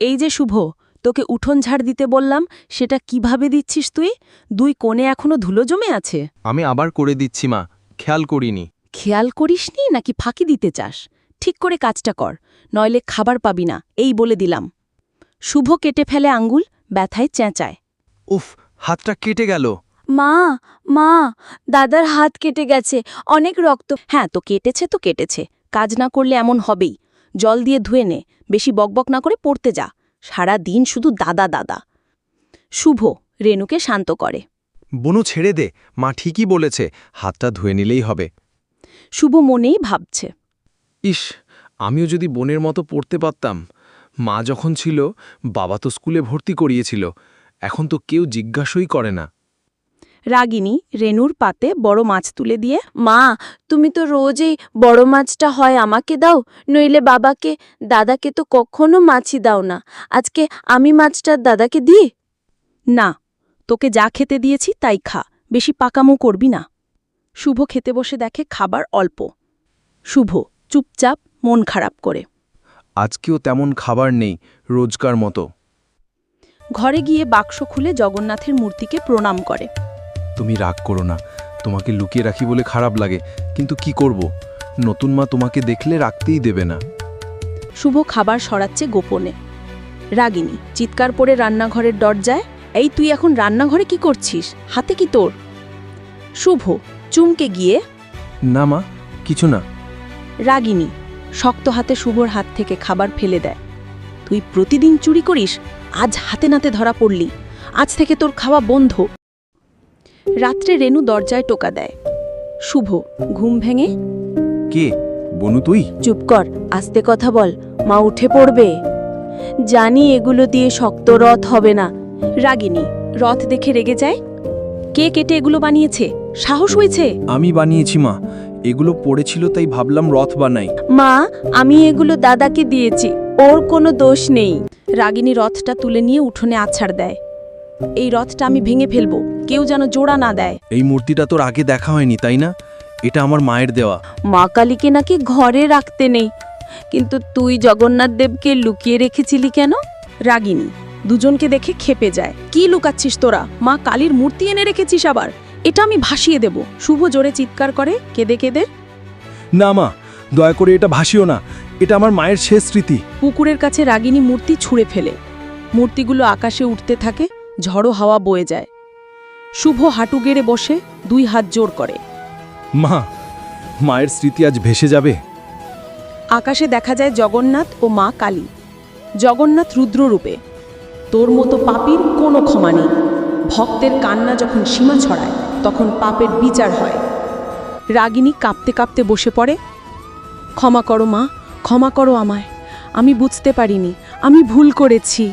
এই যে শুভ, তোকে উঠোন ঝাড় দিতে বললাম, সেটা কিভাবে দিচ্ছিস তুই? 2 কোণে এখনো ধুলো জমে আছে। আমি আবার করে দিচ্ছি মা, খেয়াল করিনি। খেয়াল করিসনি নাকি ফাঁকি দিতে চাস? ঠিক করে কাজটা কর, নইলে খাবার পাবি না, এই বলে দিলাম। শুভ কেটে ফেলে আঙ্গুল, ব্যথায় চেঁচায়। উফ, হাতটা কেটে গেল। মা মা দাদার হাত কেটে গেছে, অনেক রক্ত। হ্যাঁ, তো কেটেছে, কাজ না করলে এমন হবেই। জল দিয়ে ধুয়ে নে, বেশি বকবক না করে পড়তে যা। সারা দিন শুধু দাদা দাদা। শুভ রেনুকে শান্ত করে। বনু ছেড়ে দে, মা ঠিকই বলেছে, হাতটা ধুয়ে নিলেই হবে। শুভ মনেই ভাবছে, ইস, আমিও যদি বোনের মতো পড়তে পারতাম। মা যখন ছিল, বাবা তো স্কুলে ভর্তি করিয়েছিল, এখন তো কেউ জিজ্ঞাসাই করে না। রাগিনী রেনুর পাতে বড় মাছ তুলে দিয়ে, মা, তুমি তো রোজই বড় মাছটা হয় আমাকে দাও, নইলে বাবাকে, দাদাকে তো কখনো মাছই দাও না। আজকে আমি মাছটা দাদাকে দিই। না, তোকে যা খেতে দিয়েছি তাই খা, বেশি পাকামো করবি না। শুভ খেতে বসে দেখে খাবার অল্প। শুভ চুপচাপ মন খারাপ করে আজকেও তেমন খাবার নেই রোজকার মতো। ঘরে গিয়ে বাক্স খুলে জগন্নাথের মূর্তিকে প্রণাম করে। তুমি রাগ করো না, তোমাকে লুকিয়ে রাখি বলে খারাপ লাগে, কিন্তু কি করব, নতুন মা তোমাকে দেখলে রাখতেই দেবে না। শুভ খাবার সরাচ্ছে গোপনে। রাগিনী চিৎকার করে রান্নাঘরের দরজায়, এই তুই এখন রান্নাঘরে কি করছিস? হাতে কি তোর? শুভ চুমকে গিয়ে, না মা, কিছু না। রাগিনী শক্ত হাতে শুভর হাত থেকে খাবার ফেলে দেয়। তুই প্রতিদিন চুরি করিস, আজ হাতে নাতে ধরা পড়লি, আজ থেকে তোর খাওয়া বন্ধ। রাত্রে রেনু দরজায় টোকা দেয়। শুভ ঘুম ভেঙে, কে? বনু তুই? চুপ কর, আস্তে কথা বল, মা উঠে পড়বে। জানি এগুলো দিয়ে শক্ত রথ হবে না। রাগিনী রথ দেখে রেগে যায়। কে কেটে এগুলো বানিয়েছে? সাহস হয়েছে? আমি বানিয়েছি মা, এগুলো পড়েছিল তাই ভাবলাম রথ বানাই। মা, আমি এগুলো দাদাকে দিয়েছি, ওর কোনো দোষ নেই। রাগিনী রথটা তুলে নিয়ে উঠোনে আছাড় দেয়। এই রথটা আমি ভেঙে ফেলবো, কেউ যেন জোড়া না দেয়। এই মূর্তিটা তোর আগে দেখা হয়নি তাই না? এটা আমার মায়ের দেওয়া। মা কালীকে নাকি ঘরে রাখতে নেই, কিন্তু তুই জগন্নাথ দেবকে লুকিয়ে রেখেছিলি কেন? রাগিনী দুজনকে দেখে খেপে যায়। কি লুকাচ্ছিস তোরা? মা কালীর মূর্তি এনে রেখেছিস আবার? এটা আমি ভাসিয়ে দেব। শুভ জোরে চিৎকার করে কেঁদে কেঁদে। না মা, দয়া করে এটা ভাসিও না, এটা আমার মায়ের শেষ স্মৃতি। পুকুরের কাছে রাগিনী মূর্তি ছুঁড়ে ফেলে। মূর্তিগুলো আকাশে উঠতে থাকে, ঝড়ো হাওয়া বয়ে যায়। শুভ হাঁটু গেড়ে বসে 2 হাত জোর করে। মা, মায়ের স্মৃতি আজ ভেসে যাবে। আকাশে দেখা যায় জগন্নাথ ও মা কালী। জগন্নাথ রুদ্ররূপে। তোর মতো পাপীর কোনো ক্ষমা নেই। ভক্তের কান্না যখন সীমা ছড়ায়, তখন পাপের বিচার হয়। রাগিনী কাঁপতে কাঁপতে বসে পড়ে। ক্ষমা করো মা, ক্ষমা করো আমায়, আমি বুঝতে পারিনি, আমি ভুল করেছি।